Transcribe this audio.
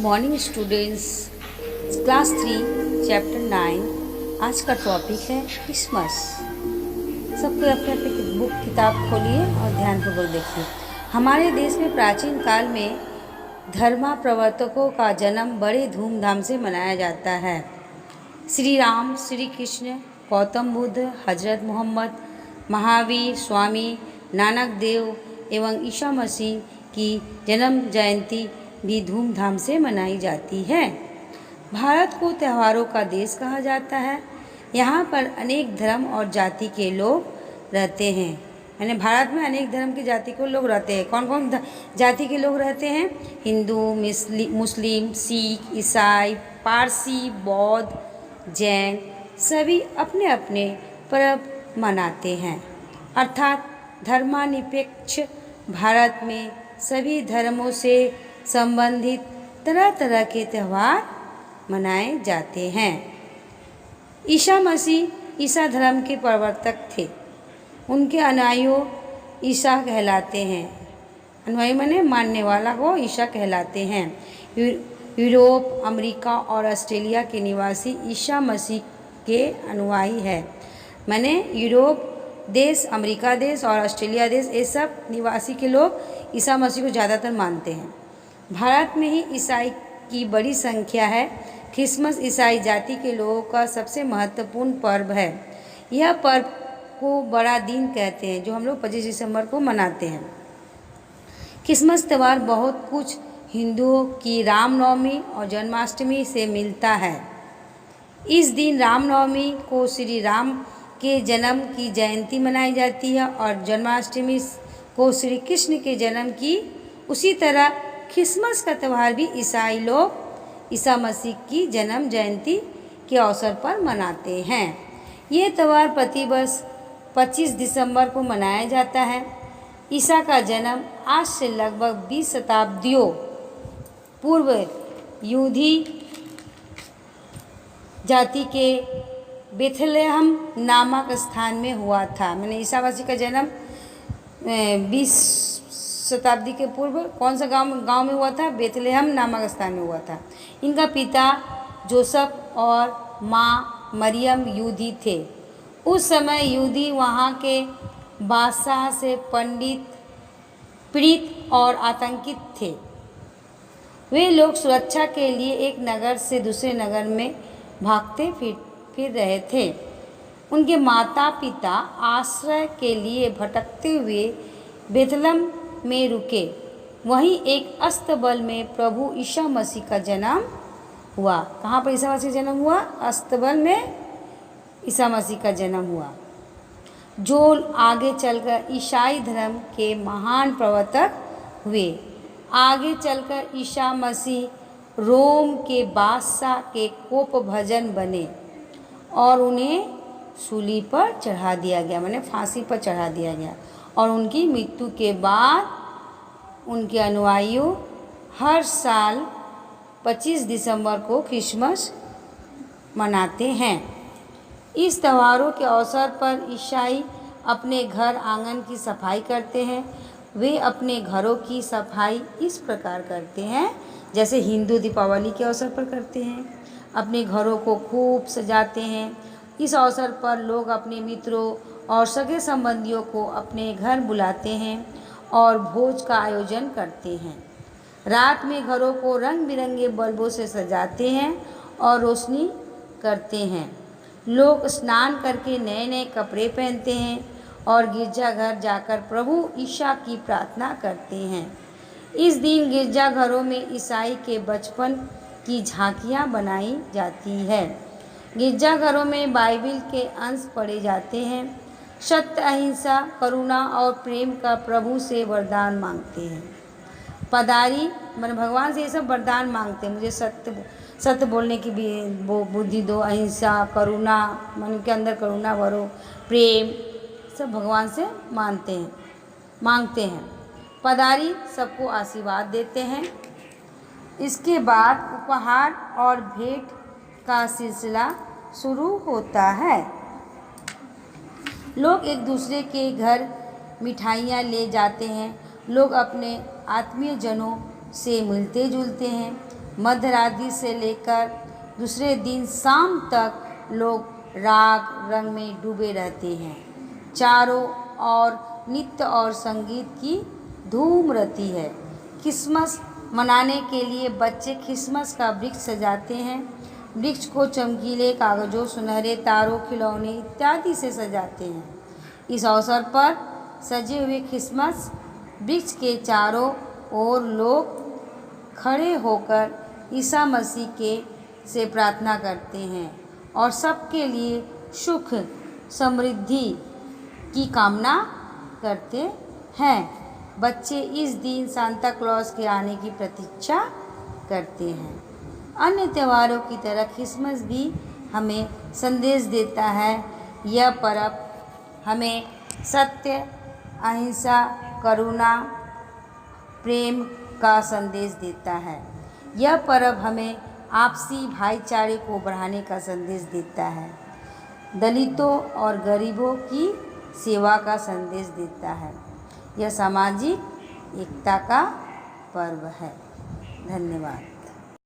Morning students, class 3 chapter 9। आज का topic है क्रिसमस। सबको अपने अपने बुक किताब खोलिए और ध्यानपूर्वक देखिए। हमारे देश में प्राचीन काल में धर्म प्रवर्तकों का जन्म बड़े धूमधाम से मनाया जाता है। श्री राम, श्री कृष्ण, गौतम बुद्ध, हजरत मोहम्मद, महावीर, स्वामी नानक देव एवं ईसा मसीह की जन्म जयंती भी धूमधाम से मनाई जाती है। भारत को त्योहारों का देश कहा जाता है। यहाँ पर अनेक धर्म और जाति के लोग रहते हैं। यानी भारत में अनेक धर्म की जाति के लोग रहते हैं। कौन कौन जाति के लोग रहते हैं? हिंदू, मुस्लिम, सिख, ईसाई, पारसी, बौद्ध, जैन सभी अपने अपने पर्व मनाते हैं। अर्थात धर्मनिरपेक्ष भारत में सभी धर्मों से संबंधित तरह तरह के त्यौहार मनाए जाते हैं। ईसा मसीह ईसा धर्म के प्रवर्तक थे। उनके अनुयायी ईसा कहलाते हैं। अनुयायी माने मानने वाला को ईसा कहलाते हैं। यूरोप, अमेरिका और ऑस्ट्रेलिया के निवासी ईसा मसीह के अनुयायी है। माने यूरोप देश, अमेरिका देश और ऑस्ट्रेलिया देश, ये सब निवासी के लोग ईसा मसीह को ज़्यादातर मानते हैं। भारत में ही ईसाई की बड़ी संख्या है। क्रिसमस ईसाई जाति के लोगों का सबसे महत्वपूर्ण पर्व है। यह पर्व को बड़ा दिन कहते हैं, जो हम लोग 25 दिसंबर को मनाते हैं। क्रिसमस त्यौहार बहुत कुछ हिंदुओं की रामनवमी और जन्माष्टमी से मिलता है। इस दिन रामनवमी को श्री राम के जन्म की जयंती मनाई जाती है और जन्माष्टमी को श्री कृष्ण के जन्म की। उसी तरह क्रिसमस का त्यौहार भी ईसाई लोग ईसा मसीह की जन्म जयंती के अवसर पर मनाते हैं। ये त्यौहार प्रतिवर्ष 25 दिसंबर को मनाया जाता है। ईसा का जन्म आज से लगभग 20 शताब्दियों पूर्व यहूदी जाति के बेथलेहम नामक स्थान में हुआ था। मैंने ईसा मसीह का जन्म 20 शताब्दी के पूर्व कौन सा गांव में हुआ था? बेथलेहम नामक स्थान में हुआ था। इनका पिता जोसेफ और माँ मरियम यहूदी थे। उस समय यहूदी वहाँ के बादशाह से पीड़ित और आतंकित थे। वे लोग सुरक्षा के लिए एक नगर से दूसरे नगर में भागते फिर रहे थे। उनके माता पिता आश्रय के लिए भटकते हुए बेथलेहम में रुके। वहीं एक अस्तबल में प्रभु ईसा मसीह का जन्म हुआ। कहाँ पर ईसा मसीह का जन्म हुआ? अस्तबल में ईसा मसीह का जन्म हुआ, जो आगे चलकर ईसाई धर्म के महान प्रवर्तक हुए। आगे चलकर ईसा मसीह रोम के बादशाह के कोप भजन बने और उन्हें सूली पर चढ़ा दिया गया, माने फांसी पर चढ़ा दिया गया। और उनकी मृत्यु के बाद उनके अनुयायी हर साल 25 दिसंबर को क्रिसमस मनाते हैं। इस त्योहारों के अवसर पर ईसाई अपने घर आंगन की सफाई करते हैं। वे अपने घरों की सफाई इस प्रकार करते हैं जैसे हिंदू दीपावली के अवसर पर करते हैं। अपने घरों को खूब सजाते हैं। इस अवसर पर लोग अपने मित्रों और सगे संबंधियों को अपने घर बुलाते हैं और भोज का आयोजन करते हैं। रात में घरों को रंग बिरंगे बल्बों से सजाते हैं और रोशनी करते हैं। लोग स्नान करके नए नए कपड़े पहनते हैं और गिरजाघर जाकर प्रभु ईसा की प्रार्थना करते हैं। इस दिन गिरजाघरों में ईसाई के बचपन की झांकियाँ बनाई जाती है। गिरजाघरों में बाइबिल के अंश पढ़े जाते हैं। सत्य, अहिंसा, करुणा और प्रेम का प्रभु से वरदान मांगते हैं। पदारी मन भगवान से ये सब वरदान मांगते हैं। मुझे सत्य बोलने की भी बुद्धि दो, अहिंसा, करुणा, मन के अंदर करुणा भरो, प्रेम, सब भगवान से मांगते हैं। पदारी सबको आशीर्वाद देते हैं। इसके बाद उपहार और भेंट का सिलसिला शुरू होता है। लोग एक दूसरे के घर मिठाइयाँ ले जाते हैं। लोग अपने आत्मीय जनों से मिलते जुलते हैं। मध्य रात्रि से लेकर दूसरे दिन शाम तक लोग राग रंग में डूबे रहते हैं। चारों ओर नृत्य और संगीत की धूम रहती है। क्रिसमस मनाने के लिए बच्चे क्रिसमस का वृक्ष सजाते हैं। वृक्ष को चमकीले कागजों, सुनहरे तारों, खिलौने इत्यादि से सजाते हैं। इस अवसर पर सजे हुए क्रिसमस वृक्ष के चारों ओर लोग खड़े होकर ईसा मसीह के से प्रार्थना करते हैं और सबके लिए सुख समृद्धि की कामना करते हैं। बच्चे इस दिन सांता क्लॉज के आने की प्रतीक्षा करते हैं। अन्य त्योहारों की तरह क्रिसमस भी हमें संदेश देता है। यह पर्व हमें सत्य, अहिंसा, करुणा, प्रेम का संदेश देता है। यह पर्व हमें आपसी भाईचारे को बढ़ाने का संदेश देता है। दलितों और गरीबों की सेवा का संदेश देता है। यह सामाजिक एकता का पर्व है। धन्यवाद।